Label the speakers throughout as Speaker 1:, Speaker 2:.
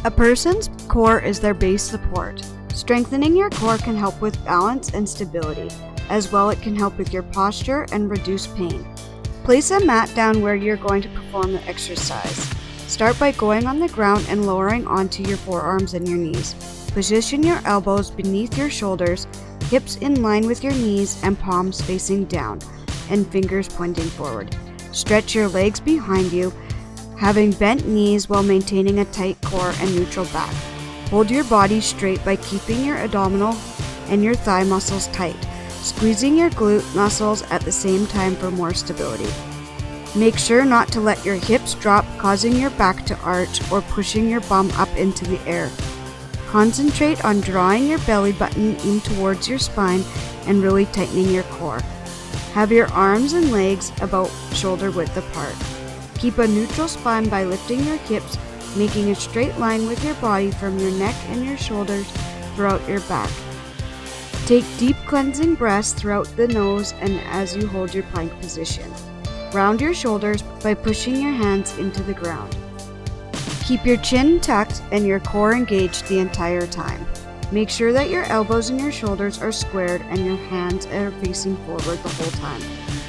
Speaker 1: A person's core is their base support. Strengthening your core can help with balance and stability. As well, it can help with your posture and reduce pain. Place a mat down where you're going to perform the exercise. Start by going on the ground and lowering onto your forearms and your knees. Position your elbows beneath your shoulders, hips in line with your knees and palms facing down, and fingers pointing forward. Stretch your legs behind you, having bent knees while maintaining a tight core and neutral back. Hold your body straight by keeping your abdominal and your thigh muscles tight, squeezing your glute muscles at the same time for more stability. Make sure not to let your hips drop, causing your back to arch or pushing your bum up into the air. Concentrate on drawing your belly button in towards your spine and really tightening your core. Have your arms and legs about shoulder width apart. Keep a neutral spine by lifting your hips, making a straight line with your body from your neck and your shoulders throughout your back. Take deep cleansing breaths throughout the nose and as you hold your plank position. Round your shoulders by pushing your hands into the ground. Keep your chin tucked and your core engaged the entire time. Make sure that your elbows and your shoulders are squared and your hands are facing forward the whole time.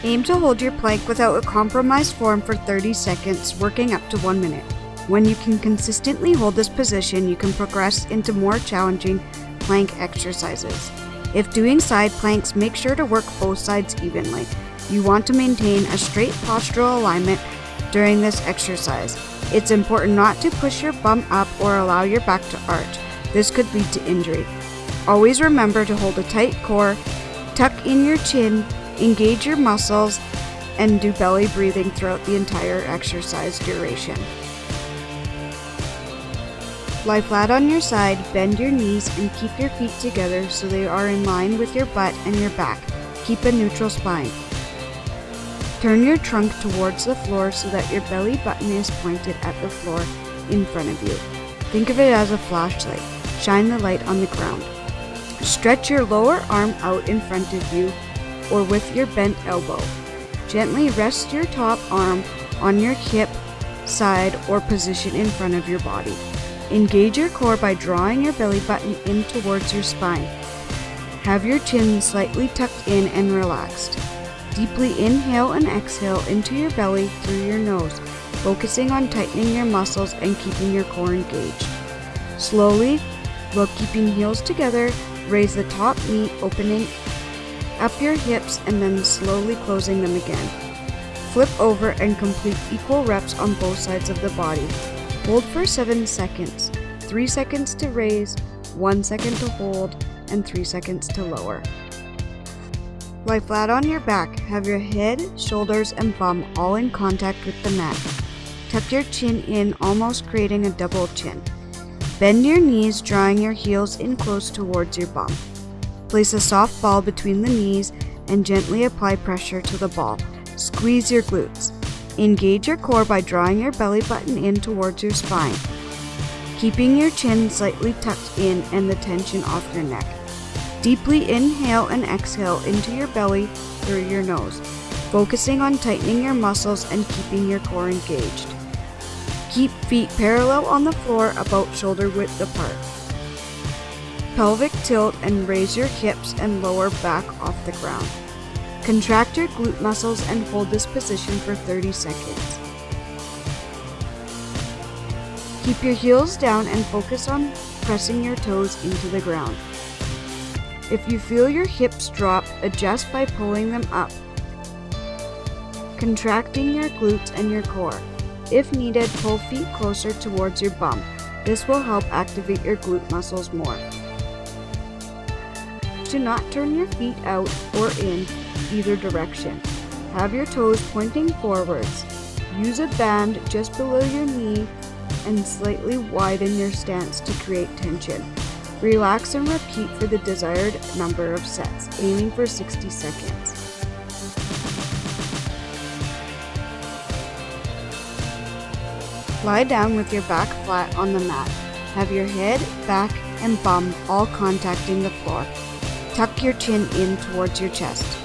Speaker 1: Aim to hold your plank without a compromised form for 30 seconds, working up to 1 minute. When you can consistently hold this position, you can progress into more challenging plank exercises. If doing side planks, make sure to work both sides evenly. You want to maintain a straight postural alignment during this exercise. It's important not to push your bum up or allow your back to arch. This could lead to injury. Always remember to hold a tight core, tuck in your chin, engage your muscles, and do belly breathing throughout the entire exercise duration. Lie flat on your side, bend your knees, and keep your feet together so they are in line with your butt and your back. Keep a neutral spine. Turn your trunk towards the floor so that your belly button is pointed at the floor in front of you. Think of it as a flashlight. Shine the light on the ground. Stretch your lower arm out in front of you or with your bent elbow. Gently rest your top arm on your hip, side, or position in front of your body. Engage your core by drawing your belly button in towards your spine. Have your chin slightly tucked in and relaxed. Deeply inhale and exhale into your belly through your nose, focusing on tightening your muscles and keeping your core engaged. Slowly, while keeping heels together, raise the top knee, opening up your hips and then slowly closing them again. Flip over and complete equal reps on both sides of the body. Hold for 7 seconds, 3 seconds to raise, 1 second to hold, and 3 seconds to lower. Lie flat on your back. Have your head, shoulders, and bum all in contact with the mat. Tuck your chin in, almost creating a double chin. Bend your knees, drawing your heels in close towards your bum. Place a soft ball between the knees and gently apply pressure to the ball. Squeeze your glutes. Engage your core by drawing your belly button in towards your spine, keeping your chin slightly tucked in and the tension off your neck. Deeply inhale and exhale into your belly through your nose, focusing on tightening your muscles and keeping your core engaged. Keep feet parallel on the floor, about shoulder width apart. Pelvic tilt and raise your hips and lower back off the ground. Contract your glute muscles and hold this position for 30 seconds. Keep your heels down and focus on pressing your toes into the ground. If you feel your hips drop, adjust by pulling them up, contracting your glutes and your core. If needed, pull feet closer towards your bum. This will help activate your glute muscles more. Do not turn your feet out or in either direction. Have your toes pointing forwards. Use a band just below your knee and slightly widen your stance to create tension. Relax and repeat for the desired number of sets, aiming for 60 seconds. Lie down with your back flat on the mat. Have your head, back, and bum all contacting the floor. Tuck your chin in towards your chest.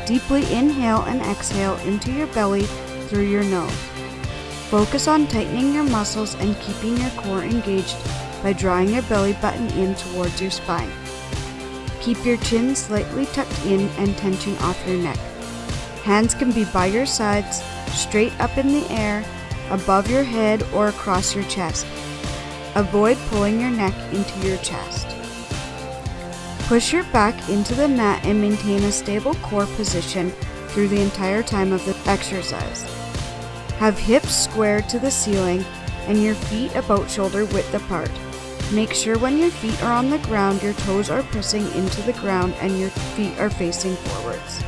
Speaker 1: Deeply inhale and exhale into your belly through your nose. Focus on tightening your muscles and keeping your core engaged by drawing your belly button in towards your spine. Keep your chin slightly tucked in and tension off your neck. Hands can be by your sides, straight up in the air, above your head, or across your chest. Avoid pulling your neck into your chest. Push your back into the mat and maintain a stable core position through the entire time of the exercise. Have hips squared to the ceiling and your feet about shoulder width apart. Make sure when your feet are on the ground, your toes are pressing into the ground and your feet are facing forwards.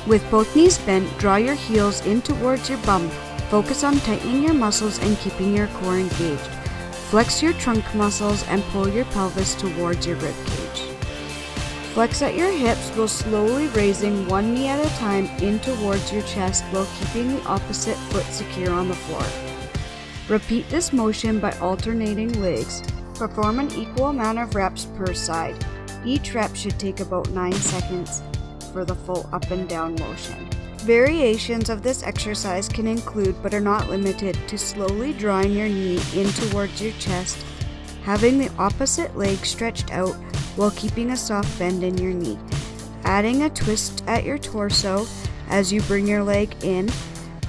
Speaker 1: With both knees bent, draw your heels in towards your bum. Focus on tightening your muscles and keeping your core engaged. Flex your trunk muscles and pull your pelvis towards your rib cage. Flex at your hips while slowly raising one knee at a time in towards your chest while keeping the opposite foot secure on the floor. Repeat this motion by alternating legs. Perform an equal amount of reps per side. Each rep should take about 9 seconds for the full up and down motion. Variations of this exercise can include, but are not limited to, slowly drawing your knee in towards your chest, having the opposite leg stretched out while keeping a soft bend in your knee, adding a twist at your torso as you bring your leg in,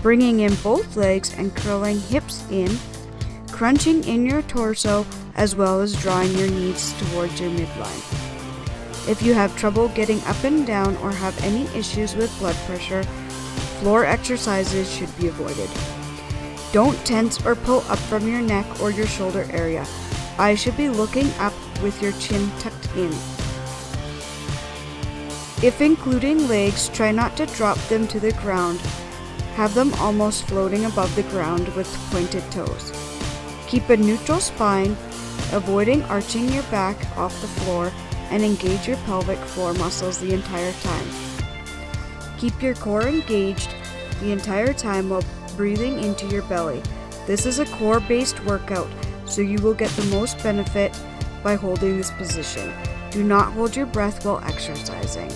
Speaker 1: bringing in both legs and curling hips in, crunching in your torso, as well as drawing your knees towards your midline. If you have trouble getting up and down or have any issues with blood pressure, floor exercises should be avoided. Don't tense or pull up from your neck or your shoulder area. Eyes should be looking up with your chin tucked in. If including legs, try not to drop them to the ground. Have them almost floating above the ground with pointed toes. Keep a neutral spine, avoiding arching your back off the floor, and engage your pelvic floor muscles the entire time. Keep your core engaged the entire time while breathing into your belly. This is a core-based workout, so you will get the most benefit by holding this position. Do not hold your breath while exercising.